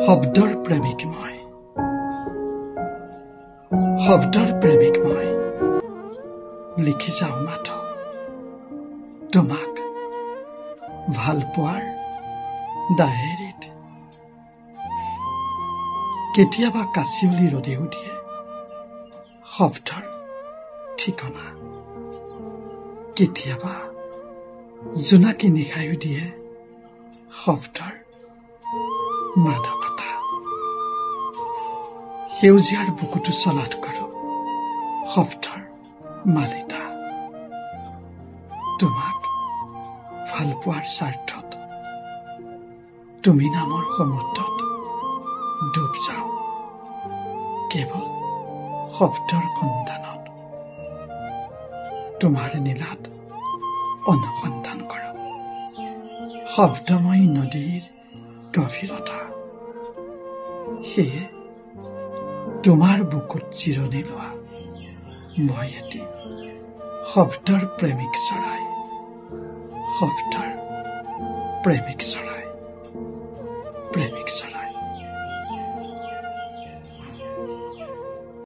শব্দৰ প্ৰেমিক মই লিখি যাওঁ মাথো তোমাক ভাল পোৱাৰ ডায়েৰীত। কেতিয়াবা কাচিয়লি ৰদেও দিয়ে শব্দৰ ঠিকনা, কেতিয়াবা জোনাকী নিশায়ো দিয়ে শব্দৰ মাদকতা। সেউজীয়াৰ বুকুটো চলাত কৰো শব্দৰ মালিতা। তোমাক ভাল পোৱাৰ স্বাৰ্থত তুমি নামৰ সমুদ্ৰত ডুব যাওঁ কেৱল শব্দৰ সন্ধানত। তোমাৰ নীলাত অনুসন্ধান কৰো শব্দময় নদীৰ গভীৰতা। সেয়ে তোমাৰ বুকুত জিৰণি লোৱা মই এটি শব্দৰ প্ৰেমিক চৰাই, শব্দৰ প্ৰেমিক চৰাই।